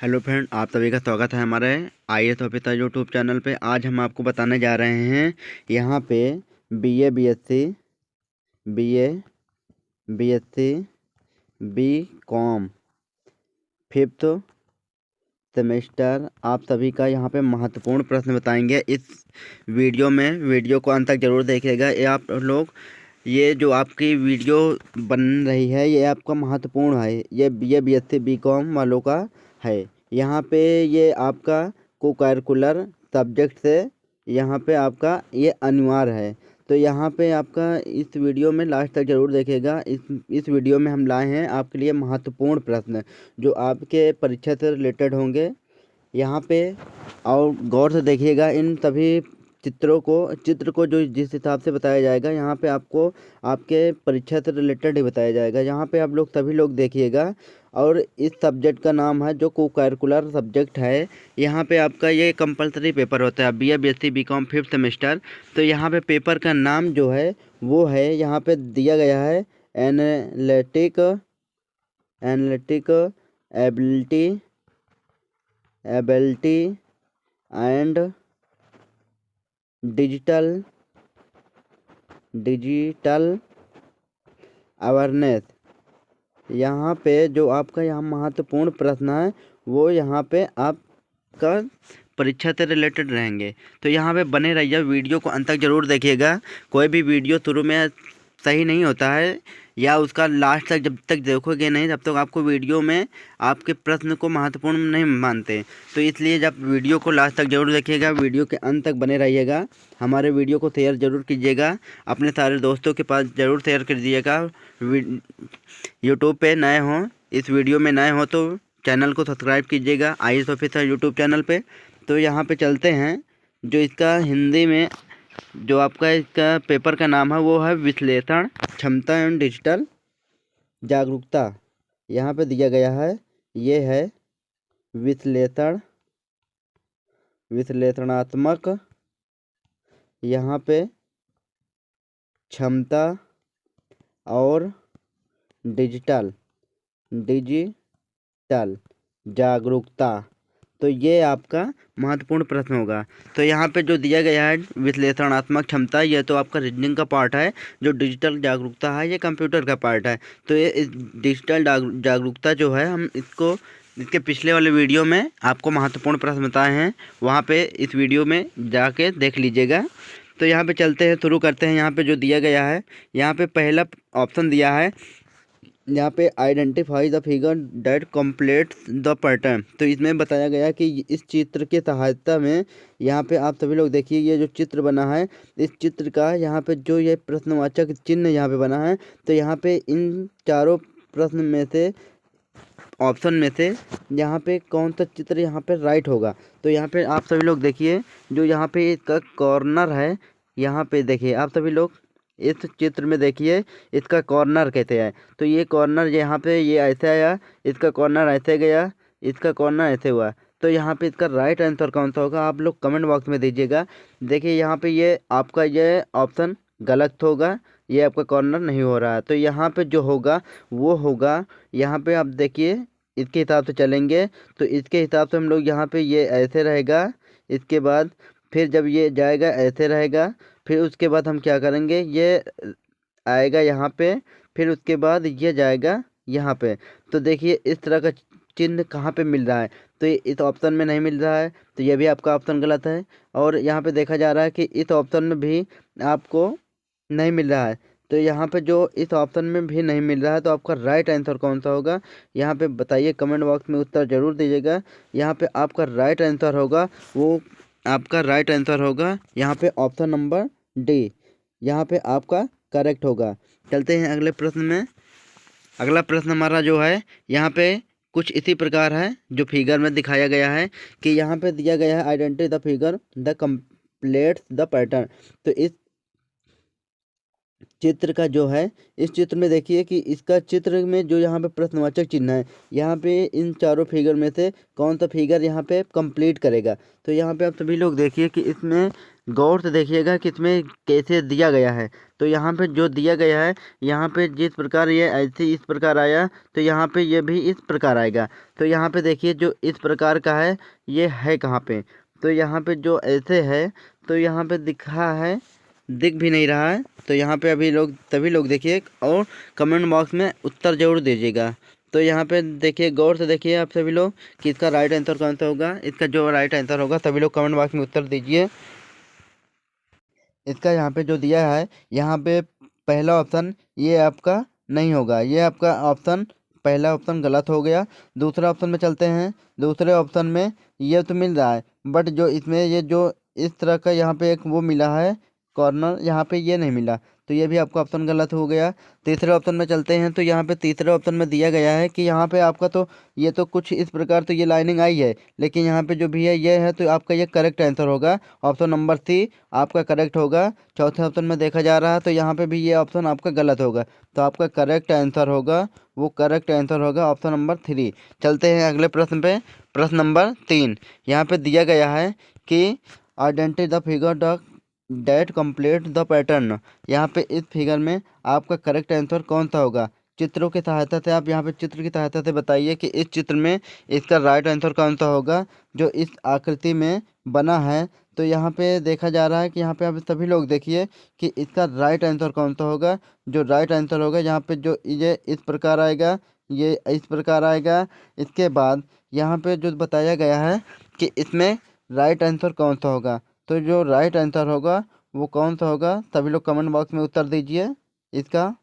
Hello friend, आप सभी का स्वागत है हमारे IAS ऑफिसर यूट्यूब चैनल पे। आज हम आपको बताने जा रहे हैं यहाँ पे BA BSc BCom fifth semester आप सभी का यहाँ पे महत्वपूर्ण प्रश्न बताएंगे इस वीडियो में। वीडियो को अंत तक जरूर देखिएगा। ये आप लोग, ये जो आपकी वीडियो बन रही है ये आपका महत्वपूर्ण है। ये BA BSc BCom वालों का है। यहाँ पे ये आपका को करिकुलर सब्जेक्ट से यहाँ पे आपका ये अनिवार्य है। तो यहाँ पे आपका इस वीडियो में लास्ट तक जरूर देखिएगा। इस वीडियो में हम लाए हैं आपके लिए महत्वपूर्ण प्रश्न जो आपके परीक्षा से रिलेटेड होंगे यहाँ पे। और गौर से देखिएगा इन सभी चित्र को जो जिस हिसाब से बताया जाएगा यहाँ पे आपको आपके परीक्षा से रिलेटेड ही बताया जाएगा। यहाँ पे आप लोग सभी लोग देखिएगा। और इस सब्जेक्ट का नाम है जो को करिकुलर सब्जेक्ट है। यहाँ पे आपका ये कंपलसरी पेपर होता है BA BSc BCom fifth semester. तो यहाँ पे पेपर का नाम जो है वो है, यहाँ पे दिया गया है analytic ability and digital awareness. यहाँ पे जो आपका यहाँ महत्वपूर्ण प्रश्न है वो यहाँ पे आपका परीक्षा से रिलेटेड रहेंगे। तो यहाँ पे बने रहिए, वीडियो को अंत तक जरूर देखिएगा। कोई भी वीडियो शुरू में सही नहीं होता है या उसका लास्ट तक जब तक देखोगे नहीं तब तक आपको वीडियो में आपके प्रश्न को महत्वपूर्ण नहीं मानते। तो इसलिए जब वीडियो को लास्ट तक जरूर देखिएगा, वीडियो के अंत तक बने रहिएगा। हमारे वीडियो को शेयर जरूर कीजिएगा, अपने सारे दोस्तों के पास जरूर शेयर कर दीजिएगा। यूट्यूब पे नए हों, इस वीडियो में नए हों तो चैनल को सब्सक्राइब कीजिएगा IAS ऑफिसर यूट्यूब चैनल पे। तो यहाँ पे चलते हैं, जो इसका हिंदी में जो आपका इसका पेपर का नाम है वो है विश्लेषण क्षमता एवं डिजिटल जागरूकता। यहाँ पे दिया गया है ये है विश्लेषणात्मक यहाँ पे क्षमता और डिजिटल जागरूकता। तो ये आपका महत्वपूर्ण प्रश्न होगा। तो यहाँ पे जो दिया गया है विश्लेषणात्मक क्षमता, ये तो आपका रीजनिंग का पार्ट है। जो डिजिटल जागरूकता है ये कंप्यूटर का पार्ट है। तो ये इस डिजिटल जागरूकता जो है, हम इसके पिछले वाले वीडियो में आपको महत्वपूर्ण प्रश्न बताए हैं, वहाँ पे इस वीडियो में जाके देख लीजिएगा। तो यहाँ पे चलते हैं, शुरू करते हैं। यहाँ पे जो दिया गया है, यहाँ पे पहला ऑप्शन दिया है, यहाँ पे identify the figure that completes the pattern. तो इसमें बताया गया कि इस चित्र की सहायता में, यहाँ पे आप सभी लोग देखिए ये जो चित्र बना है, इस चित्र का यहाँ पे जो ये प्रश्नवाचक चिन्ह यहाँ पे बना है, तो यहाँ पे इन चारों प्रश्न में से ऑप्शन में से यहाँ पे कौन सा चित्र यहाँ पे राइट होगा। तो यहाँ पे आप सभी लोग देखिए, जो यहाँ पे इसका कॉर्नर है, यहाँ पे देखिए आप सभी लोग इस चित्र में देखिए इसका कॉर्नर कैसे है। तो ये कॉर्नर यहाँ पे ये ऐसे आया, इसका कॉर्नर ऐसे गया, इसका कॉर्नर ऐसे हुआ। तो यहाँ पे इसका राइट आंसर कौन सा होगा आप लोग कमेंट बॉक्स में दीजिएगा। देखिए यहाँ पे ये आपका ये ऑप्शन गलत होगा, ये आपका कॉर्नर नहीं हो रहा है। तो यहाँ पे जो होगा वो होगा, यहाँ पे आप देखिए इसके हिसाब से चलेंगे तो इसके हिसाब से हम लोग यहाँ पे ये ऐसे रहेगा, इसके बाद फिर जब ये जाएगा ऐसे रहेगा, फिर उसके बाद हम क्या करेंगे, ये आएगा यहाँ पे, फिर उसके बाद ये जाएगा यहाँ पे। तो देखिए इस तरह का चिन्ह कहाँ पे मिल रहा है, तो ये इस ऑप्शन में नहीं मिल रहा है, तो ये भी आपका ऑप्शन गलत है। और यहाँ पे देखा जा रहा है कि इस ऑप्शन में भी आपको नहीं मिल रहा है। तो यहाँ पे जो इस ऑप्शन में भी नहीं मिल रहा है, तो आपका राइट आंसर कौन सा होगा यहाँ पे बताइए, कमेंट बॉक्स में उत्तर जरूर दीजिएगा। यहाँ पे आपका राइट आंसर होगा, वो आपका राइट आंसर होगा यहाँ पे ऑप्शन नंबर डी, यहाँ पे आपका करेक्ट होगा। चलते हैं अगले प्रश्न में। अगला प्रश्न हमारा जो है यहाँ पे कुछ इसी प्रकार है, जो फिगर में दिखाया गया है कि यहाँ पे दिया गया है identify the figure the completes the pattern. तो इस चित्र का जो है, इस चित्र में देखिए कि इसका चित्र में जो यहाँ पे प्रश्नवाचक चिन्ह है, यहाँ पे इन चारों फिगर में से कौन सा फिगर यहाँ पे कंप्लीट करेगा। तो यहाँ पे आप सभी लोग देखिए कि इसमें गौर से देखिएगा कि इसमें कैसे दिया गया है। तो यहाँ पे जो दिया गया है, यहाँ पे जिस प्रकार ये ऐसे इस प्रकार आया, तो यहाँ पे ये भी इस प्रकार आएगा। तो यहाँ पे देखिए जो इस प्रकार का है ये है कहाँ पे, तो यहाँ पे जो ऐसे है तो यहाँ पे दिखा है, दिख भी नहीं रहा है। तो यहाँ पे अभी लोग सभी लोग देखिए और कमेंट बॉक्स में उत्तर जरूर दीजिएगा। तो यहाँ पे देखिए, गौर से देखिए आप सभी लोग कि इसका राइट आंसर कौन सा होगा। इसका जो राइट आंसर होगा सभी लोग कमेंट बॉक्स में उत्तर दीजिए। इसका यहाँ पे जो दिया है, यहाँ पे पहला ऑप्शन ये आपका नहीं होगा, ये आपका ऑप्शन पहला ऑप्शन गलत हो गया। दूसरा ऑप्शन में चलते हैं। दूसरे ऑप्शन में ये तो मिल रहा है, बट जो इसमें ये जो इस तरह का यहाँ पे एक वो मिला है कॉर्नर, यहाँ पे ये नहीं मिला, तो ये भी आपका ऑप्शन गलत हो गया। तीसरे ऑप्शन में चलते हैं। तो यहाँ पे तीसरे ऑप्शन में दिया गया है कि यहाँ पे आपका तो ये तो कुछ इस प्रकार तो ये लाइनिंग आई है, लेकिन यहाँ पे जो भी है ये है, तो आपका ये करेक्ट आंसर होगा। ऑप्शन नंबर सी आपका करेक्ट होगा। चौथे ऑप्शन में देखा जा रहा है तो यहाँ पे भी ये ऑप्शन आपका गलत होगा, तो आपका करेक्ट आंसर होगा, वो करेक्ट आंसर होगा ऑप्शन नंबर 3। चलते हैं अगले प्रश्न पे। प्रश्न नंबर 3 यहाँ पे दिया गया है कि identify the figure the that complete the pattern. यहाँ पे इस फिगर में आपका करेक्ट आंसर कौन सा होगा। चित्रों की सहायता से आप यहाँ पे चित्र की सहायता से बताइए कि इस चित्र में इसका राइट आंसर कौन सा होगा जो इस आकृति में बना है। तो यहाँ पे देखा जा रहा है कि यहाँ पे आप सभी लोग देखिए कि इसका राइट आंसर कौन सा होगा। जो राइट आंसर होगा यहाँ पे जो ये इस प्रकार आएगा, ये इस प्रकार आएगा। इसके बाद यहाँ पे जो बताया गया है कि इसमें राइट आंसर कौन सा होगा, तो जो राइट आंसर होगा वो कौन सा होगा, सभी लोग कमेंट बॉक्स में उत्तर दीजिए इसका।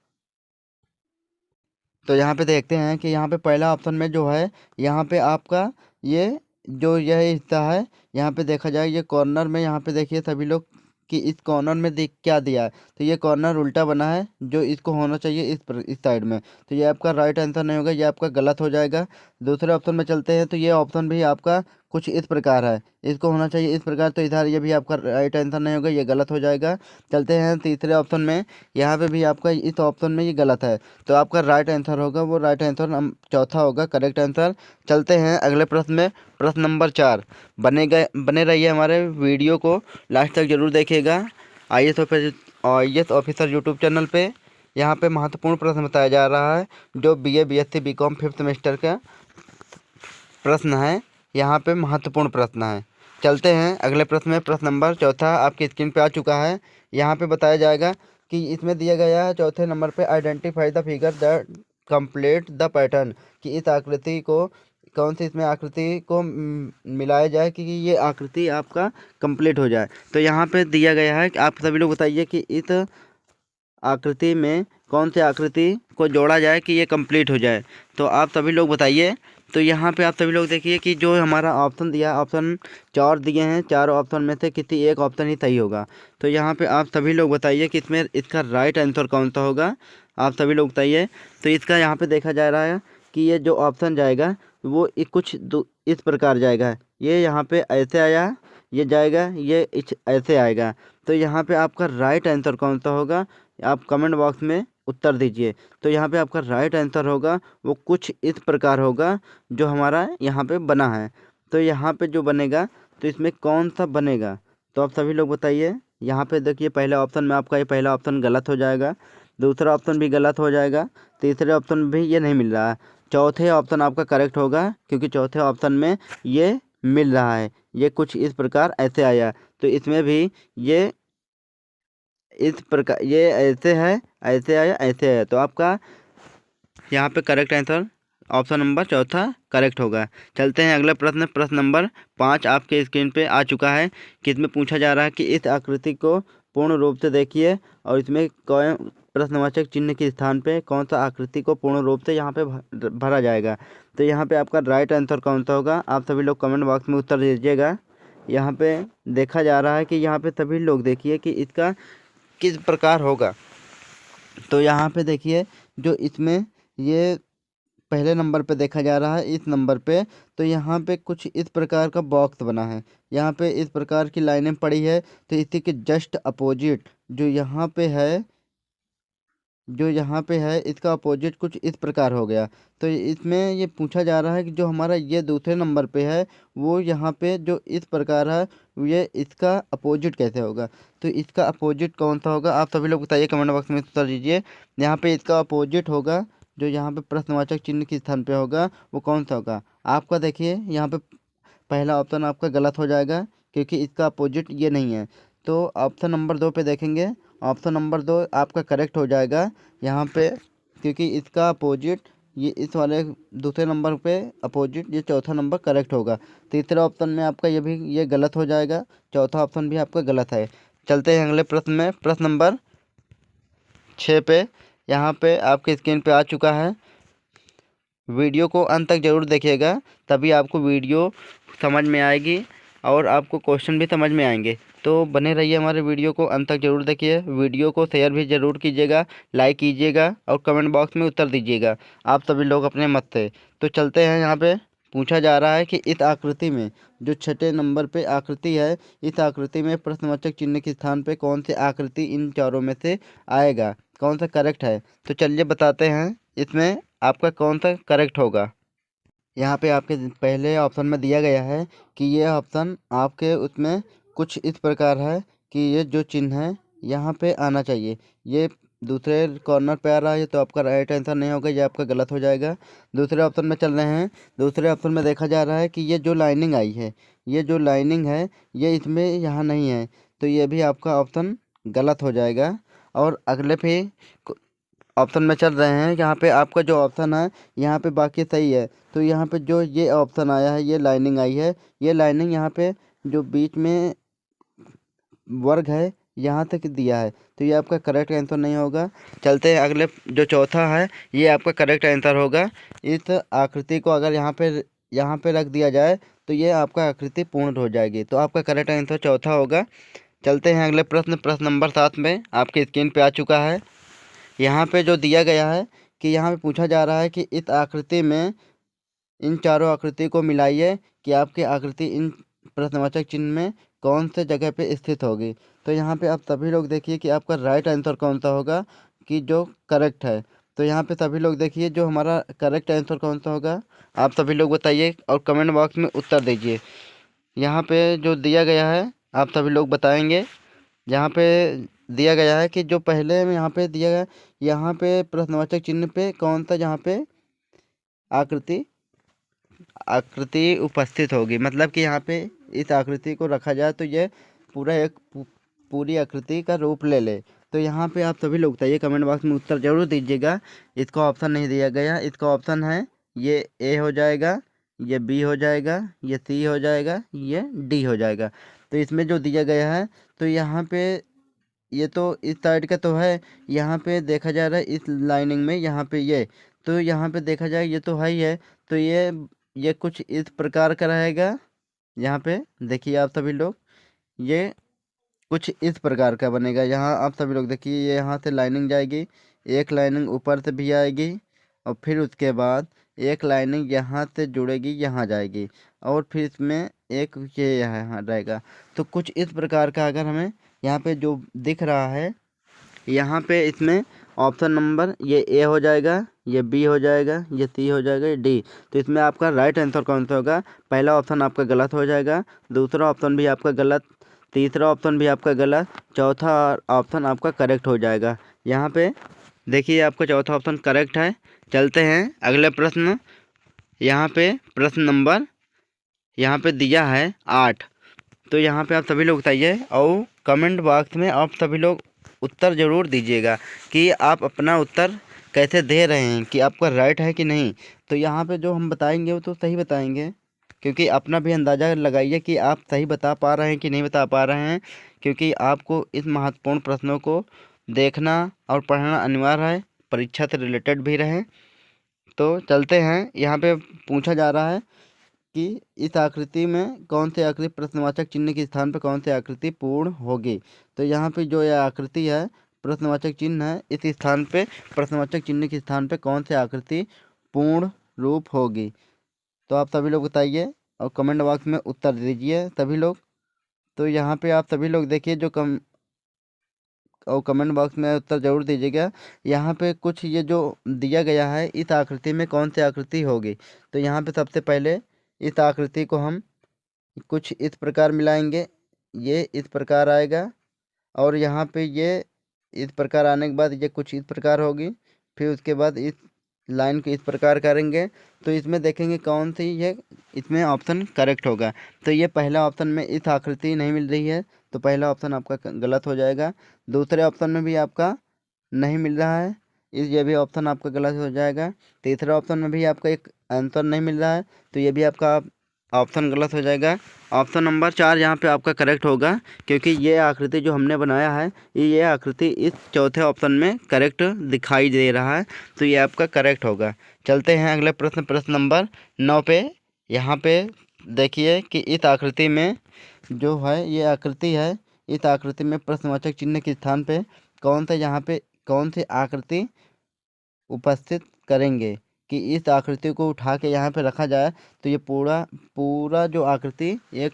तो यहाँ पे देखते हैं कि यहाँ पे पहला ऑप्शन में जो है, यहाँ पे आपका ये जो यह हिस्सा है, यहाँ पे देखा जाए ये कॉर्नर में, यहाँ पे देखिए सभी लोग कि इस कॉर्नर में देख क्या दिया है, तो ये कॉर्नर उल्टा बना है, जो इसको होना चाहिए इस साइड में, तो ये आपका राइट आंसर नहीं होगा, ये आपका गलत हो जाएगा। दूसरे ऑप्शन में चलते हैं। तो ये ऑप्शन भी आपका कुछ इस प्रकार है, इसको होना चाहिए इस प्रकार, तो इधर ये भी आपका राइट आंसर नहीं होगा, ये गलत हो जाएगा। चलते हैं तीसरे ऑप्शन में। यहाँ पे भी आपका इस ऑप्शन में ये गलत है, तो आपका राइट आंसर होगा वो राइट आंसर चौथा होगा करेक्ट आंसर। चलते हैं अगले प्रश्न में। प्रश्न नंबर 4 बने रहिए हमारे वीडियो को लास्ट तक जरूर देखिएगा। IAS ऑफिसर यूट्यूब चैनल पे यहाँ पे महत्वपूर्ण प्रश्न बताया जा रहा है, जो BA BSc BCom 5th semester का प्रश्न है। यहाँ पे महत्वपूर्ण प्रश्न है। चलते हैं अगले प्रश्न में। प्रश्न नंबर 4 आपकी स्क्रीन पे आ चुका है। यहाँ पे बताया जाएगा कि इसमें दिया गया है चौथे नंबर पे identify the figure the complete the pattern, कि इस आकृति को कौन सी इसमें आकृति को मिलाया जाए कि ये आकृति आपका कंप्लीट हो जाए। तो यहाँ पे दिया गया है कि आप सभी लोग बताइए कि इस आकृति में कौन सी आकृति को जोड़ा जाए कि ये कंप्लीट हो जाए। तो आप सभी लोग बताइए। तो यहाँ पे आप सभी लोग देखिए कि जो हमारा ऑप्शन दिया, ऑप्शन 4 दिए हैं, 4 ऑप्शन में से किसी एक ऑप्शन ही सही होगा। तो यहाँ पे आप सभी लोग बताइए कि इसमें इसका राइट आंसर कौन सा होगा, आप सभी लोग बताइए। तो इसका यहाँ पे देखा जा रहा है कि ये जो ऑप्शन जाएगा वो कुछ इस प्रकार जाएगा, ये यहाँ पे ऐसे आया, ये जाएगा, ये ऐसे आएगा। तो यहाँ पे आपका राइट आंसर कौन सा होगा, आप कमेंट बॉक्स में उत्तर दीजिए। तो यहाँ पे आपका राइट आंसर होगा वो कुछ इस प्रकार होगा जो हमारा यहाँ पे बना है। तो यहाँ पे जो बनेगा तो इसमें कौन सा बनेगा, तो आप सभी लोग बताइए। यहाँ पे देखिए पहले ऑप्शन में आपका ये पहला ऑप्शन गलत हो जाएगा, दूसरा ऑप्शन भी गलत हो जाएगा, तीसरे ऑप्शन में भी ये नहीं मिल रहा है, चौथे ऑप्शन आपका करेक्ट होगा क्योंकि चौथे ऑप्शन में ये मिल रहा है, ये कुछ इस प्रकार ऐसे आया। तो इसमें भी ये इस प्रकार ये ऐसे है, ऐसे आया, ऐसे आया, तो आपका यहाँ पे correct answer option number 4 correct होगा। चलते हैं अगला प्रश्न। प्रश्न नंबर 5 आपके स्क्रीन पे आ चुका है कि इसमें पूछा जा रहा है कि इस आकृति को पूर्ण रूप से देखिए और इसमें कौन प्रश्नवाचक चिन्ह के स्थान पे कौन सा आकृति को पूर्ण रूप से यहाँ पे भरा जाएगा। तो यहाँ पे आपका राइट आंसर कौन सा होगा, आप सभी लोग कमेंट बॉक्स में उत्तर दीजिएगा। यहाँ पे देखा जा रहा है कि यहाँ पे सभी लोग देखिए कि इसका किस प्रकार होगा। तो यहाँ पे देखिए जो इसमें ये पहले नंबर पे देखा जा रहा है, इस नंबर पे तो यहाँ पे कुछ इस प्रकार का बॉक्स बना है, यहाँ पे इस प्रकार की लाइनें पड़ी है। तो इसी के जस्ट अपोजिट जो यहाँ पे है, जो यहाँ पे है इसका अपोजिट कुछ इस प्रकार हो गया। तो इसमें ये पूछा जा रहा है कि जो हमारा ये दूसरे नंबर पे है वो यहाँ पे जो इस प्रकार है ये इसका अपोजिट कैसे होगा। तो इसका अपोजिट कौन सा होगा, आप सभी लोग बताइए कमेंट बॉक्स में उत्तर दीजिए। यहाँ पे इसका अपोजिट होगा, जो यहाँ पे प्रश्नवाचक चिन्ह के स्थान पे होगा, वो कौन सा होगा। आपका देखिए यहाँ पे पहला ऑप्शन आपका गलत हो जाएगा, क्योंकि इसका अपोजिट ये नहीं है। तो ऑप्शन नंबर 2 पे देखेंगे, ऑप्शन नंबर 2 आपका करेक्ट हो जाएगा यहाँ पे, क्योंकि इसका अपोजिट ये इस वाले दूसरे नंबर पे अपोजिट, ये चौथा नंबर करेक्ट होगा। तीसरे ऑप्शन में आपका ये गलत हो जाएगा, चौथा ऑप्शन भी आपका गलत है। चलते हैं अगले प्रश्न में, प्रश्न नंबर 6 पे। यहाँ पे आपके स्क्रीन पे आ चुका है। वीडियो को अंत तक ज़रूर देखिएगा, तभी आपको वीडियो समझ में आएगी और आपको क्वेश्चन भी समझ में आएंगे। तो बने रहिए हमारे वीडियो को अंत तक ज़रूर देखिए। वीडियो को शेयर भी ज़रूर कीजिएगा, लाइक कीजिएगा और कमेंट बॉक्स में उत्तर दीजिएगा आप सभी लोग अपने मत से। तो चलते हैं, यहाँ पे पूछा जा रहा है कि इस आकृति में जो छठे नंबर पे आकृति है, इस आकृति में प्रश्नवाचक चिन्ह के स्थान पे कौन सी आकृति इन चारों में से आएगा, कौन सा करेक्ट है। तो चलिए बताते हैं इसमें आपका कौन सा करेक्ट होगा। यहाँ पे आपके पहले ऑप्शन में दिया गया है कि ये ऑप्शन आपके उसमें कुछ इस प्रकार है कि ये जो चिन्ह है यहाँ पे आना चाहिए, ये दूसरे कॉर्नर पे आ रहा है, तो आपका राइट आंसर नहीं होगा, ये आपका गलत हो जाएगा। दूसरे ऑप्शन में चल रहे हैं, दूसरे ऑप्शन में देखा जा रहा है कि ये जो लाइनिंग आई है, ये जो लाइनिंग है ये इसमें यहाँ नहीं है, तो ये भी आपका ऑप्शन गलत हो जाएगा। और अगले पे ऑप्शन में चल रहे हैं, यहाँ पे आपका जो ऑप्शन है यहाँ पे बाकी सही है। तो यहाँ पे जो ये ऑप्शन आया है, ये लाइनिंग आई है, ये लाइनिंग यहाँ पे जो बीच में वर्ग है यहाँ तक दिया है, तो ये आपका करेक्ट आंसर नहीं होगा। चलते हैं अगले, जो चौथा है ये आपका करेक्ट आंसर होगा। इस आकृति को अगर यहाँ पे रख दिया जाए तो ये आपका आकृति पूर्ण हो जाएगी, तो आपका करेक्ट आंसर चौथा होगा। चलते हैं अगले प्रश्न, प्रश्न नंबर 7 में आपके स्क्रीन पे आ चुका है। यहाँ पे जो दिया गया है कि यहाँ पे पूछा जा रहा है कि इस आकृति में इन चारों आकृति को मिलाइए कि आपकी आकृति इन प्रश्नवाचक चिन्ह में कौन से जगह पे स्थित होगी। तो यहाँ पे आप सभी लोग देखिए कि आपका राइट आंसर कौन सा होगा कि जो करेक्ट है। तो यहाँ पे सभी लोग देखिए जो हमारा करेक्ट आंसर कौन सा होगा, आप सभी लोग बताइए और कमेंट बॉक्स में उत्तर दीजिए। यहाँ पे जो दिया गया है आप सभी लोग बताएंगे। यहाँ पे दिया गया है कि जो पहले में यहाँ पे दिया गया, यहाँ पे प्रश्नवाचक चिन्ह पे कौन सा जहाँ पे आकृति आकृति उपस्थित होगी, मतलब कि यहाँ पे इस आकृति को रखा जाए तो ये पूरा एक पूरी आकृति का रूप ले ले। तो यहाँ पे आप सभी लोग बताइए कमेंट बॉक्स में उत्तर जरूर दीजिएगा। इसका ऑप्शन नहीं दिया गया, इसका ऑप्शन है ये ए हो जाएगा, ये बी हो जाएगा, ये सी हो जाएगा, ये डी हो जाएगा। तो इसमें जो दिया गया है, तो यहाँ पे ये तो इस साइड का तो है, यहाँ पे देखा जा रहा है इस लाइनिंग में, यहाँ पे ये, तो यहाँ पे देखा जाए ये तो है ही है। तो ये कुछ इस प्रकार का रहेगा। यहाँ पे देखिए आप सभी लोग, ये कुछ इस प्रकार का बनेगा। यहाँ आप सभी लोग देखिए, ये यहाँ से लाइनिंग जाएगी, एक लाइनिंग ऊपर से भी आएगी और फिर उसके बाद एक लाइनिंग यहाँ से जुड़ेगी, यहाँ जाएगी और फिर इसमें एक ये यहाँ रहेगा। तो कुछ इस प्रकार का अगर हमें यहाँ पे जो दिख रहा है, यहाँ पे इसमें ऑप्शन नंबर ये ए हो जाएगा, ये बी हो जाएगा, ये सी हो जाएगा, ये डी। तो इसमें आपका राइट आंसर कौन सा होगा। पहला ऑप्शन आपका गलत हो जाएगा, दूसरा ऑप्शन भी आपका गलत, तीसरा ऑप्शन भी आपका गलत, चौथा ऑप्शन आपका करेक्ट हो जाएगा। यहाँ पे देखिए आपका चौथा ऑप्शन करेक्ट है। चलते हैं अगले प्रश्न। यहाँ पे प्रश्न नंबर यहाँ पे दिया है 8। तो यहाँ पे आप सभी लोग बताइए और कमेंट बॉक्स में आप सभी लोग उत्तर ज़रूर दीजिएगा कि आप अपना उत्तर कैसे दे रहे हैं, कि आपका राइट है कि नहीं। तो यहाँ पे जो हम बताएंगे वो तो सही बताएंगे, क्योंकि अपना भी अंदाज़ा लगाइए कि आप सही बता पा रहे हैं कि नहीं बता पा रहे हैं, क्योंकि आपको इस महत्वपूर्ण प्रश्नों को देखना और पढ़ना अनिवार्य है, परीक्षा से रिलेटेड भी रहे। तो चलते हैं, यहाँ पे पूछा जा रहा है कि इस आकृति में कौन सी आकृति प्रश्नवाचक चिन्ह के स्थान पर कौन सी आकृति पूर्ण होगी। तो यहाँ पे जो यह आकृति है प्रश्नवाचक चिन्ह है, इस स्थान पे प्रश्नवाचक चिन्ह के स्थान पे कौन सी आकृति पूर्ण रूप होगी। तो आप सभी लोग बताइए और कमेंट बॉक्स में उत्तर दीजिए सभी लोग। तो यहाँ पे आप सभी लोग देखिए जो कमेंट बॉक्स में उत्तर जरूर दीजिएगा। यहाँ पे कुछ ये जो दिया गया है, इस आकृति में कौन सी आकृति होगी। तो यहाँ पे सबसे पहले इस आकृति को हम कुछ इस प्रकार मिलाएंगे, ये इस प्रकार आएगा और यहाँ पे ये इस प्रकार आने के बाद ये कुछ इस प्रकार होगी। फिर उसके बाद इस लाइन को इस प्रकार करेंगे तो इसमें देखेंगे कौन सी ये इसमें ऑप्शन करेक्ट होगा। तो ये पहला ऑप्शन में इस आकृति नहीं मिल रही है तो पहला ऑप्शन आपका गलत हो जाएगा। दूसरे ऑप्शन में भी आपका नहीं मिल रहा है, इस ये भी ऑप्शन आपका गलत हो जाएगा। तीसरा ऑप्शन में भी आपका एक आंसर नहीं मिल रहा है तो ये भी आपका ऑप्शन गलत हो जाएगा। ऑप्शन नंबर 4 यहाँ पे आपका करेक्ट होगा क्योंकि ये आकृति जो हमने बनाया है ये आकृति इस चौथे ऑप्शन में करेक्ट दिखाई दे रहा है तो ये आपका करेक्ट होगा। चलते हैं अगले प्रश्न, प्रश्न नंबर 9 पे। यहाँ पे देखिए कि इस आकृति में जो है ये आकृति है, इस आकृति में प्रश्नवाचक चिन्ह के स्थान पे कौन सा यहाँ पे कौन सी आकृति उपस्थित करेंगे कि इस आकृति को उठा के यहाँ पे रखा जाए तो ये पूरा पूरा जो आकृति एक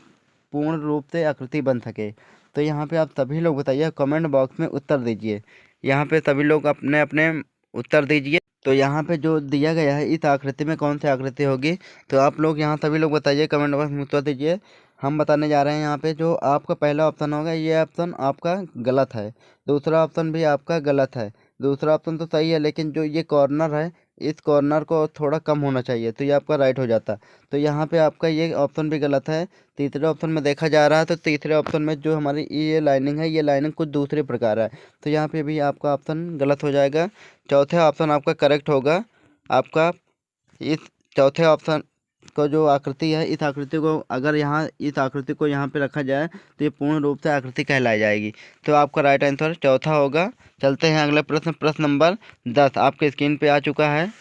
पूर्ण रूप से आकृति बन सके। तो यहाँ पे आप सभी लोग बताइए, कमेंट बॉक्स में उत्तर दीजिए। यहाँ पे सभी लोग अपने अपने उत्तर दीजिए। तो यहाँ पे जो दिया गया है इस आकृति में कौन सी आकृति होगी, तो आप लोग यहाँ सभी लोग बताइए, कमेंट बॉक्स में उत्तर दीजिए। हम बताने जा रहे हैं यहाँ पे जो आपका पहला ऑप्शन होगा ये ऑप्शन आपका गलत है, दूसरा ऑप्शन भी आपका गलत है। दूसरा ऑप्शन तो सही है लेकिन जो ये कॉर्नर है इस कॉर्नर को थोड़ा कम होना चाहिए तो ये आपका राइट हो जाता। तो यहाँ पे आपका ये ऑप्शन भी गलत है। तीसरे ऑप्शन में देखा जा रहा है तो तीसरे ऑप्शन में जो हमारी ये लाइनिंग है ये लाइनिंग कुछ दूसरे प्रकार है तो यहाँ पे भी आपका ऑप्शन गलत हो जाएगा। चौथा ऑप्शन आपका करेक्ट होगा। आपका इस चौथे ऑप्शन को जो आकृति है इस आकृति को अगर यहाँ इस आकृति को यहाँ पे रखा जाए तो ये पूर्ण रूप से आकृति कहलाई जाएगी तो आपका राइट आंसर चौथा होगा। चलते हैं अगले प्रश्न, प्रश्न नंबर 10 आपके स्क्रीन पे आ चुका है।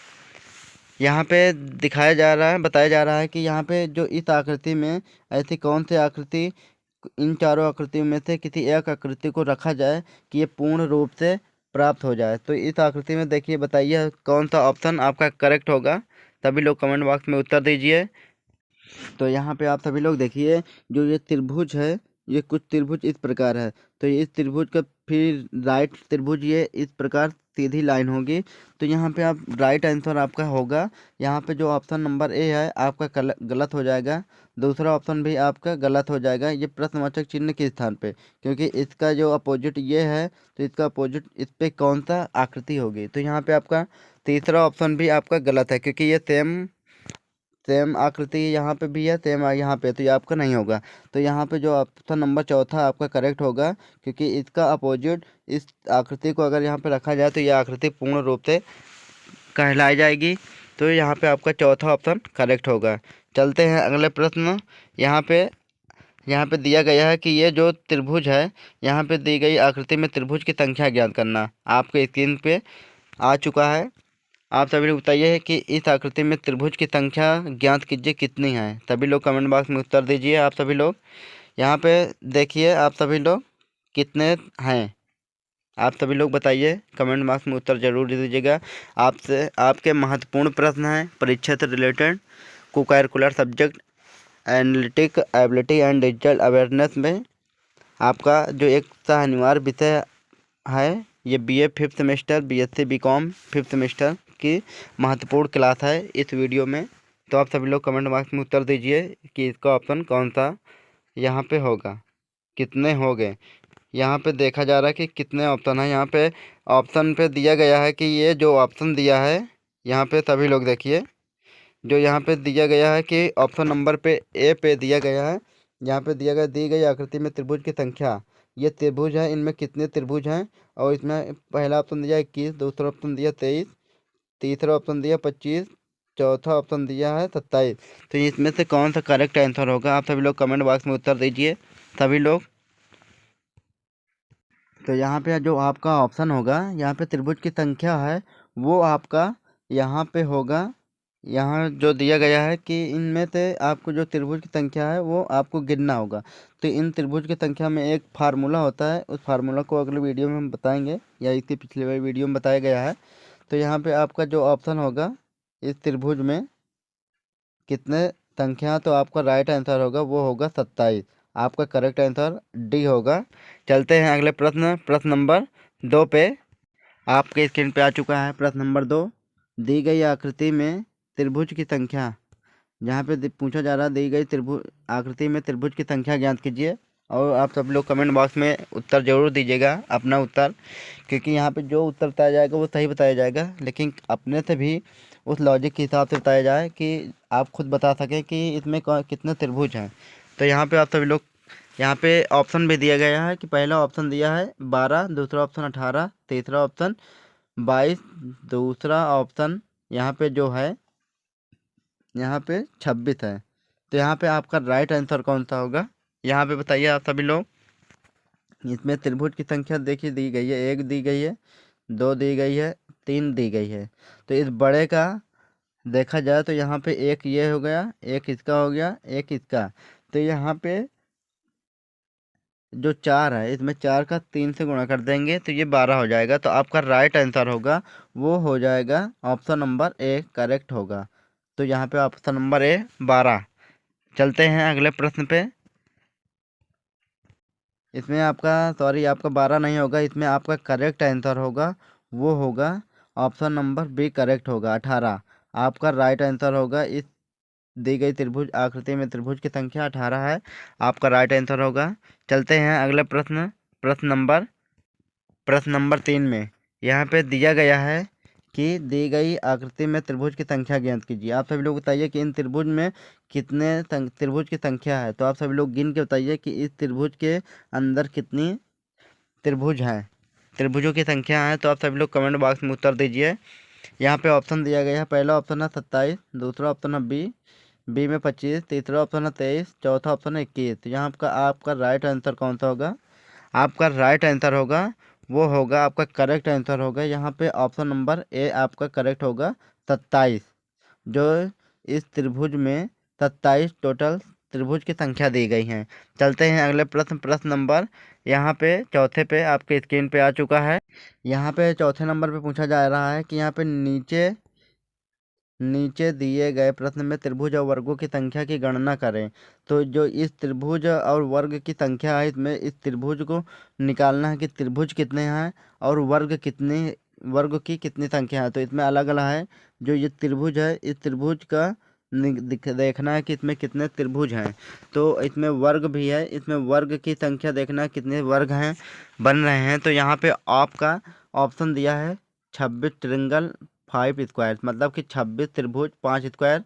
यहाँ पे दिखाया जा रहा है, बताया जा रहा है कि यहाँ पे जो इस आकृति में ऐसी कौन सी आकृति इन चारों आकृतियों में से किसी एक आकृति को रखा जाए कि ये पूर्ण रूप से प्राप्त हो जाए। तो इस आकृति में देखिए, बताइए कौन सा ऑप्शन आपका करेक्ट होगा। सभी लोग कमेंट बॉक्स में उत्तर दीजिए। तो यहाँ पे आप सभी लोग देखिए जो ये त्रिभुज है ये कुछ त्रिभुज इस प्रकार है तो इस त्रिभुज का फिर राइट त्रिभुज ये इस प्रकार सीधी लाइन होगी तो यहाँ पे आप राइट आंसर आपका होगा। यहाँ पे जो ऑप्शन नंबर ए है आपका गलत हो जाएगा, दूसरा ऑप्शन भी आपका गलत हो जाएगा ये प्रश्नवाचक चिन्ह के स्थान पे, क्योंकि इसका जो अपोजिट ये है तो इसका अपोजिट इस पे कौन सा आकृति होगी। तो यहाँ पे आपका तीसरा ऑप्शन भी आपका गलत है क्योंकि ये सेम आकृति यहाँ पे भी है, सेम यहाँ पे, तो ये आपका नहीं होगा। तो यहाँ पे जो ऑप्शन नंबर चौथा आपका करेक्ट होगा क्योंकि इसका अपोजिट इस आकृति को अगर यहाँ पे रखा जाए तो ये आकृति पूर्ण रूप से कहलाई जाएगी। तो यहाँ पे आपका चौथा ऑप्शन करेक्ट होगा। चलते हैं अगले प्रश्न। यहाँ पे दिया गया है कि ये जो त्रिभुज है यहाँ पे दी गई आकृति में त्रिभुज की संख्या ज्ञात करना आपके स्क्रीन पे आ चुका है। आप सभी लोग बताइए कि इस आकृति में त्रिभुज की संख्या ज्ञात कीजिए कितनी है। सभी लोग कमेंट बॉक्स में उत्तर दीजिए। आप सभी लोग यहाँ पे देखिए, आप सभी लोग कितने हैं आप सभी लोग बताइए, कमेंट बॉक्स में उत्तर जरूर दीजिएगा। आपसे आपके महत्वपूर्ण प्रश्न हैं परीक्षा से रिलेटेड, को कैलकुलर subject analytic ability and digital awareness में आपका जो एक अनिवार्य विषय है ये BA 5th semester BSc BCom 5th semester की महत्वपूर्ण क्लास है इस वीडियो में। तो आप सभी लोग कमेंट बॉक्स में उत्तर दीजिए कि इसका ऑप्शन कौन सा यहाँ पे होगा। कितने हो गए, यहाँ पे देखा जा रहा है कि कितने ऑप्शन है। यहाँ पे ऑप्शन पे दिया गया है कि ये जो ऑप्शन दिया है यहाँ पे सभी लोग देखिए, जो यहाँ पे दिया गया है कि ऑप्शन नंबर पे ए पे दिया गया है, यहाँ पे दिया गया दी गई आकृति में त्रिभुज की संख्या, ये त्रिभुज है इनमें कितने त्रिभुज हैं, और इसमें पहला ऑप्शन दिया 21, दूसरा ऑप्शन दिया 23, तीसरा ऑप्शन दिया 25, चौथा ऑप्शन दिया है 27। तो इसमें से कौन सा करेक्ट आंसर होगा। आप सभी लोग कमेंट बॉक्स में उत्तर दीजिए सभी लोग। तो यहाँ पे जो आपका ऑप्शन होगा यहाँ पे त्रिभुज की संख्या है वो आपका यहाँ पे होगा। यहाँ जो दिया गया है कि इनमें से आपको जो त्रिभुज की संख्या है वो आपको गिनना होगा। तो इन त्रिभुज की संख्या में एक फार्मूला होता है, उस फार्मूला को अगले वीडियो में हम बताएंगे या इसके पिछले वाले वीडियो में बताया गया है। तो यहाँ पे आपका जो ऑप्शन होगा इस त्रिभुज में कितने संख्या, तो आपका राइट आंसर होगा वो होगा 27। आपका करेक्ट आंसर डी होगा। चलते हैं अगले प्रश्न, प्रश्न नंबर 2 पे। आपके स्क्रीन पे आ चुका है प्रश्न नंबर 2। दी गई आकृति में त्रिभुज की संख्या, जहाँ पे पूछा जा रहा है दी गई त्रिभुज आकृति में त्रिभुज की संख्या ज्ञात कीजिए और आप सब लोग कमेंट बॉक्स में उत्तर ज़रूर दीजिएगा अपना उत्तर, क्योंकि यहाँ पे जो उत्तर बताया जाएगा वो सही बताया जाएगा, लेकिन अपने से भी उस लॉजिक के हिसाब से बताया जाए कि आप खुद बता सकें कि इसमें कितने त्रिभुज हैं। तो यहाँ पे आप सभी लोग, यहाँ पे ऑप्शन भी दिया गया है कि पहला ऑप्शन दिया है 12, दूसरा ऑप्शन 18, तीसरा ऑप्शन 22, दूसरा ऑप्शन यहाँ पे जो है यहाँ पे 26 है। तो यहाँ पे आपका राइट आंसर कौन सा होगा, यहाँ पे बताइए आप सभी लोग। इसमें त्रिभुज की संख्या देखिए दी गई है, 1 दी गई है, 2 दी गई है, 3 दी गई है। तो इस बड़े का देखा जाए तो यहाँ पे एक ये हो गया, एक इसका हो गया, एक इसका। तो यहाँ पे जो 4 है, इसमें 4 का 3 से गुणा कर देंगे तो ये 12 हो जाएगा। तो आपका राइट आंसर होगा वो हो जाएगा ऑप्शन नंबर ए करेक्ट होगा। तो यहाँ पे ऑप्शन नंबर ए 12। चलते हैं अगले प्रश्न पे। इसमें आपका आपका 12 नहीं होगा, इसमें आपका करेक्ट आंसर होगा वो होगा ऑप्शन नंबर बी करेक्ट होगा, 18 आपका राइट आंसर होगा। इस दी गई त्रिभुज आकृति में त्रिभुज की संख्या 18 है, आपका राइट आंसर होगा। चलते हैं अगले प्रश्न, प्रश्न नंबर 3 में यहाँ पे दिया गया है कि दी गई आकृति में त्रिभुज की संख्या ज्ञात कीजिए। आप सभी लोग बताइए कि इन त्रिभुज में कितने त्रिभुज की संख्या है। तो आप सभी लोग गिन के बताइए कि इस त्रिभुज के अंदर कितनी त्रिभुज हैं, त्रिभुजों की संख्या है। तो आप सभी लोग कमेंट बॉक्स में उत्तर दीजिए। यहाँ पे ऑप्शन दिया गया है, पहला ऑप्शन है 27, दूसरा ऑप्शन है बी में 25, तीसरा ऑप्शन है 23, चौथा ऑप्शन है 21। तो यहाँ आपका राइट आंसर कौन सा होगा, आपका राइट आंसर होगा वो होगा, आपका करेक्ट आंसर होगा यहाँ पे ऑप्शन नंबर ए आपका करेक्ट होगा, 27। जो इस त्रिभुज में 27 टोटल त्रिभुज की संख्या दी गई है। चलते हैं अगले प्रश्न नंबर, यहाँ पे चौथे पे आपके स्क्रीन पे आ चुका है। यहाँ पे चौथे नंबर पे पूछा जा रहा है कि यहाँ पे नीचे दिए गए प्रश्न में त्रिभुज और वर्गों की संख्या की गणना करें। तो जो इस त्रिभुज और वर्ग की संख्या है, इसमें इस त्रिभुज को निकालना है कि त्रिभुज कितने हैं और वर्ग की कितनी संख्या है। तो इसमें अलग अलग है, जो ये त्रिभुज है इस त्रिभुज का देखना है कि इसमें कितने त्रिभुज हैं। तो इसमें वर्ग भी है, इसमें वर्ग की संख्या देखना है कितने वर्ग हैं बन रहे हैं। तो यहाँ पे आपका ऑप्शन दिया है 26 ट्रिंगल 5 स्क्वायर, मतलब कि 26 त्रिभुज 5 स्क्वायर।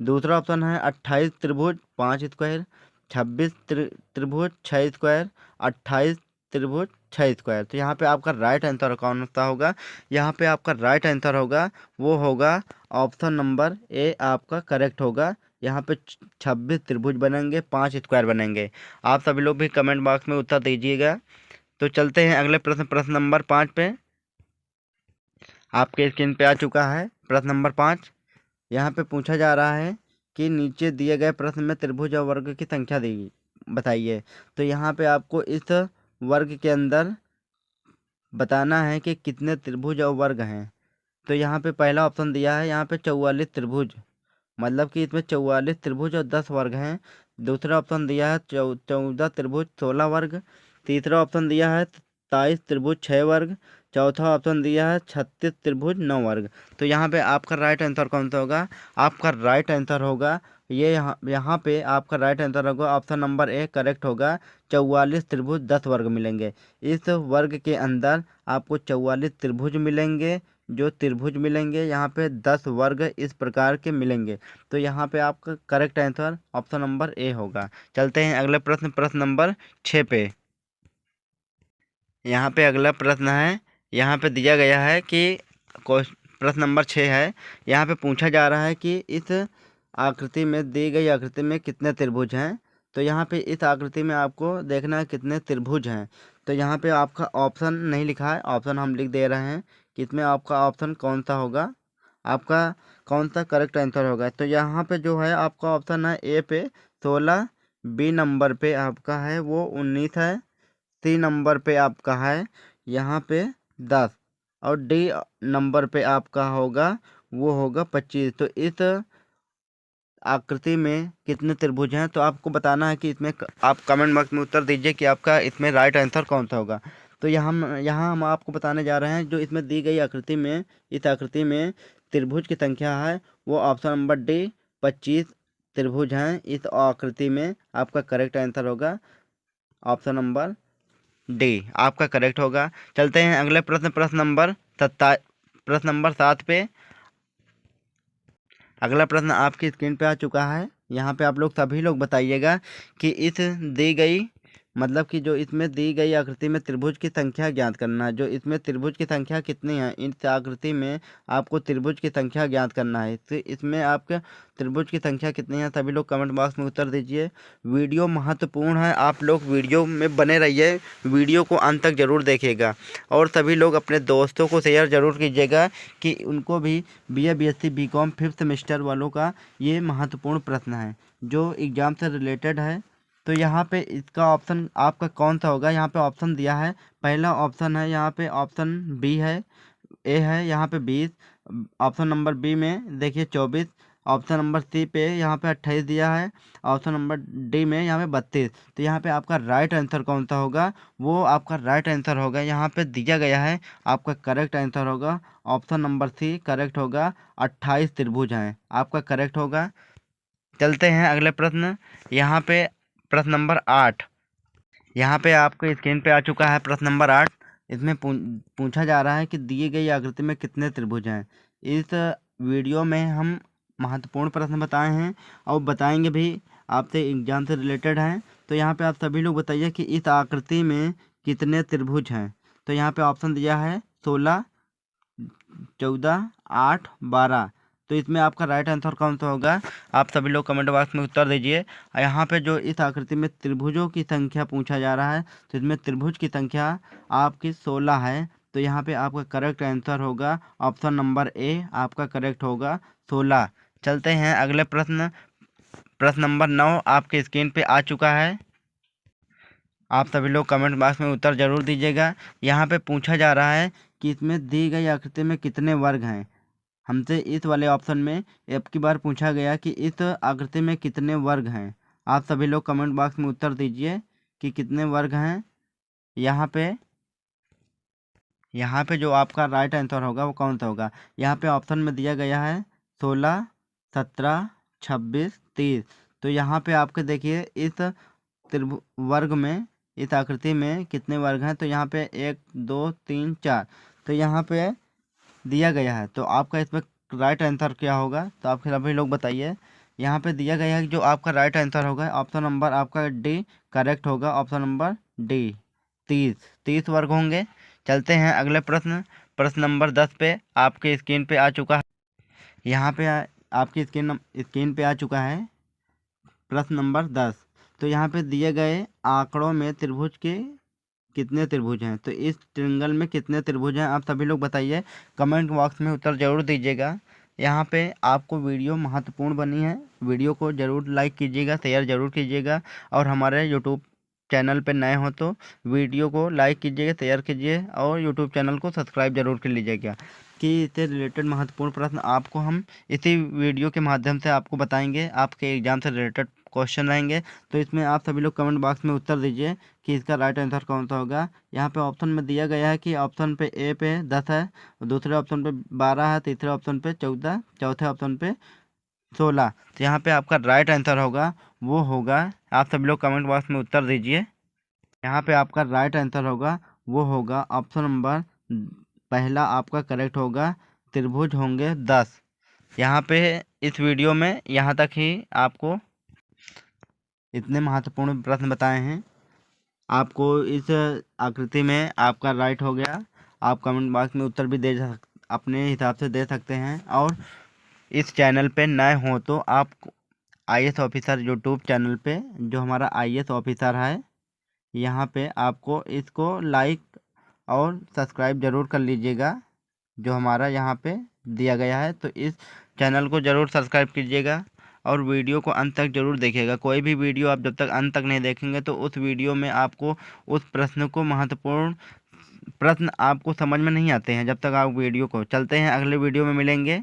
दूसरा ऑप्शन है 28 त्रिभुज 5 स्क्वायर, 26 त्रिभुज 6 स्क्वायर, 28 त्रिभुज 6 स्क्वायर। तो यहाँ पे आपका राइट आंसर कौन सा होगा, यहाँ पे आपका राइट आंसर होगा वो होगा ऑप्शन नंबर ए आपका करेक्ट होगा। यहाँ पे 26 त्रिभुज बनेंगे, 5 स्क्वायर बनेंगे। आप सभी लोग भी कमेंट बॉक्स में उत्तर दीजिएगा। तो चलते हैं अगले प्रश्न नंबर 5 पे। आपके स्क्रीन पे आ चुका है प्रश्न नंबर 5। यहाँ पे पूछा जा रहा है कि नीचे दिए गए प्रश्न में त्रिभुज और वर्ग की संख्या दी बताइए। तो यहाँ पे आपको इस वर्ग के अंदर बताना है कि कितने त्रिभुज और वर्ग हैं। तो यहाँ पे पहला ऑप्शन दिया है, यहाँ पे 44 त्रिभुज, मतलब कि इसमें 44 त्रिभुज और 10 वर्ग हैं। दूसरा ऑप्शन दिया है 14 त्रिभुज 16 वर्ग। तीसरा ऑप्शन दिया है 27 त्रिभुज 6 वर्ग। चौथा ऑप्शन दिया है 36 त्रिभुज 9 वर्ग। तो यहाँ पे आपका राइट आंसर कौन सा होगा, आपका राइट आंसर होगा ये यहाँ पे आपका राइट आंसर होगा ऑप्शन नंबर ए करेक्ट होगा, 44 त्रिभुज 10 वर्ग मिलेंगे। इस वर्ग के अंदर आपको 44 त्रिभुज मिलेंगे, जो त्रिभुज मिलेंगे यहाँ पे 10 वर्ग इस प्रकार के मिलेंगे। तो यहाँ पे आपका correct answer option number A होगा। चलते हैं अगले प्रश्न नंबर 6 पे। यहाँ पे अगला प्रश्न है, यहाँ पे दिया गया है कि प्रश्न नंबर 6 है। यहाँ पे पूछा जा रहा है कि इस आकृति में दी गई आकृति में कितने त्रिभुज हैं। तो यहाँ पे इस आकृति में आपको देखना है कितने त्रिभुज हैं। तो यहाँ पे आपका ऑप्शन नहीं लिखा है, ऑप्शन हम लिख दे रहे हैं कि इसमें आपका ऑप्शन कौन सा होगा, आपका कौन सा करेक्ट आंसर होगा। तो यहाँ पे जो है आपका ऑप्शन है ए पे 16, बी नंबर पे आपका है वो 19 है, सी नंबर पे आपका है यहाँ पे 10 और डी नंबर पे आपका होगा वो होगा 25। तो इस आकृति में कितने त्रिभुज हैं, तो आपको बताना है कि इसमें आप कमेंट बॉक्स में उत्तर दीजिए कि आपका इसमें राइट आंसर कौन सा होगा। तो यहाँ हम आपको बताने जा रहे हैं जो इसमें दी गई आकृति में, इस आकृति में त्रिभुज की संख्या है वो ऑप्शन नंबर डी 25 त्रिभुज हैं इस आकृति में, आपका करेक्ट आंसर होगा ऑप्शन नंबर डी आपका करेक्ट होगा। चलते हैं अगले प्रश्न, प्रश्न नंबर 7 पे। अगला प्रश्न आपकी स्क्रीन पे आ चुका है। यहाँ पे आप लोग सभी लोग बताइएगा कि इस दी गई मतलब कि जो इसमें दी गई आकृति में त्रिभुज की संख्या ज्ञात करना है। जो इसमें त्रिभुज की संख्या कितनी है, इस आकृति में आपको त्रिभुज की संख्या ज्ञात करना है। तो इसमें आपके त्रिभुज की संख्या कितनी है, सभी लोग कमेंट बॉक्स में उत्तर दीजिए। वीडियो महत्वपूर्ण है, आप लोग वीडियो में बने रहिए, वीडियो को अंत तक जरूर देखिएगा और सभी लोग अपने दोस्तों को शेयर जरूर कीजिएगा कि उनको भी BA BSc BCom 5th semester वालों का ये महत्वपूर्ण प्रश्न है जो एग्ज़ाम से रिलेटेड है। तो यहाँ पे इसका ऑप्शन आपका कौन सा होगा, यहाँ पे ऑप्शन दिया है। पहला ऑप्शन है यहाँ पे ऑप्शन बी है, ए है यहाँ पे 20, ऑप्शन नंबर बी में देखिए 24, ऑप्शन नंबर सी पे यहाँ पे 28 दिया है, ऑप्शन नंबर डी में यहाँ पे 32। तो यहाँ पे आपका राइट आंसर कौन सा होगा, वो आपका राइट आंसर होगा यहाँ पे दिया गया है। आपका करेक्ट आंसर होगा ऑप्शन नंबर सी करेक्ट होगा। 28 त्रिभुज हैं, आपका करेक्ट होगा। चलते हैं अगले प्रश्न, यहाँ पे प्रश्न नंबर 8। यहाँ पे आपके स्क्रीन पे आ चुका है प्रश्न नंबर 8। इसमें पूछा जा रहा है कि दिए गई आकृति में कितने त्रिभुज हैं। इस वीडियो में हम महत्वपूर्ण प्रश्न बताए हैं और बताएंगे भी, आपसे एग्जाम से रिलेटेड हैं। तो यहाँ पे आप सभी लोग बताइए कि इस आकृति में कितने त्रिभुज हैं। तो यहाँ पे ऑप्शन दिया है 16, 14, 8, 12। तो इसमें आपका राइट आंसर कौन सा होगा, आप सभी लोग कमेंट बॉक्स में उत्तर दीजिए। यहाँ पे जो इस आकृति में त्रिभुजों की संख्या पूछा जा रहा है, तो इसमें त्रिभुज की संख्या आपकी 16 है। तो यहाँ पे आपका करेक्ट आंसर होगा ऑप्शन नंबर ए आपका करेक्ट होगा 16। चलते हैं अगले प्रश्न, प्रश्न नंबर 9 आपके स्क्रीन पे आ चुका है। आप सभी लोग कमेंट बॉक्स में उत्तर जरूर दीजिएगा। यहाँ पे पूछा जा रहा है कि इसमें दी गई आकृति में कितने वर्ग हैं। हमसे इस वाले ऑप्शन में अब की बार पूछा गया कि इस आकृति में कितने वर्ग हैं। आप सभी लोग कमेंट बॉक्स में उत्तर दीजिए कि कितने वर्ग हैं। यहाँ पे जो आपका राइट आंसर होगा वो कौन सा होगा। यहाँ पे ऑप्शन में दिया गया है 16, 17, 26, 30। तो यहाँ पे आपके देखिए इस वर्ग में, इस आकृति में कितने वर्ग हैं। तो यहाँ पे 1, 2, 3, 4। तो यहाँ पे दिया गया है। तो आपका इसमें राइट आंसर क्या होगा, तो आप सभी लोग बताइए। यहाँ पे दिया गया है कि जो आपका राइट आंसर होगा ऑप्शन नंबर आपका डी करेक्ट होगा, ऑप्शन नंबर डी 30 वर्ग होंगे। चलते हैं अगले प्रश्न, प्रश्न नंबर 10 पे आपके स्क्रीन पे आ चुका है। यहाँ पे आपकी स्क्रीन पे आ चुका है प्रश्न नंबर 10। तो यहाँ पे दिए गए आंकड़ों में त्रिभुज के कितने त्रिभुज हैं। तो इस ट्रायंगल में कितने त्रिभुज हैं, आप सभी लोग बताइए, कमेंट बॉक्स में उत्तर जरूर दीजिएगा। यहाँ पे आपको वीडियो महत्वपूर्ण बनी है, वीडियो को जरूर लाइक कीजिएगा, शेयर जरूर कीजिएगा और हमारे यूट्यूब चैनल पे नए हो तो वीडियो को लाइक कीजिएगा, शेयर कीजिए और यूट्यूब चैनल को सब्सक्राइब जरूर कर लीजिएगा कि इससे रिलेटेड महत्वपूर्ण प्रश्न आपको हम इसी वीडियो के माध्यम से आपको बताएंगे। आपके एग्जाम से रिलेटेड क्वेश्चन रहेंगे। तो इसमें आप सभी लोग कमेंट बॉक्स में उत्तर दीजिए कि इसका राइट आंसर कौन सा होगा। यहाँ पे ऑप्शन में दिया गया है कि ऑप्शन पे ए पे 10 है, दूसरे ऑप्शन पे 12 है, तीसरे ऑप्शन पे 14, चौथे ऑप्शन पे 16। तो यहाँ पे आपका राइट आंसर होगा वो होगा, आप सभी लोग कमेंट बॉक्स में उत्तर दीजिए। यहाँ पे आपका राइट आंसर होगा वो होगा ऑप्शन नंबर पहला आपका करेक्ट होगा, त्रिभुज होंगे 10। यहाँ पे इस वीडियो में यहाँ तक ही आपको इतने महत्वपूर्ण प्रश्न बताए हैं। आपको इस आकृति में आपका राइट हो गया। आप कमेंट बॉक्स में उत्तर भी अपने हिसाब से दे सकते हैं। और इस चैनल पे नए हो तो आप IAS ऑफिसर यूट्यूब चैनल पे जो हमारा IAS ऑफिसर है, यहाँ पे आपको इसको लाइक और सब्सक्राइब ज़रूर कर लीजिएगा जो हमारा यहाँ पे दिया गया है। तो इस चैनल को ज़रूर सब्सक्राइब कीजिएगा और वीडियो को अंत तक जरूर देखिएगा। कोई भी वीडियो आप जब तक अंत तक नहीं देखेंगे तो उस वीडियो में आपको उस प्रश्न को महत्वपूर्ण प्रश्न आपको समझ में नहीं आते हैं जब तक आप वीडियो को। चलते हैं अगले वीडियो में मिलेंगे।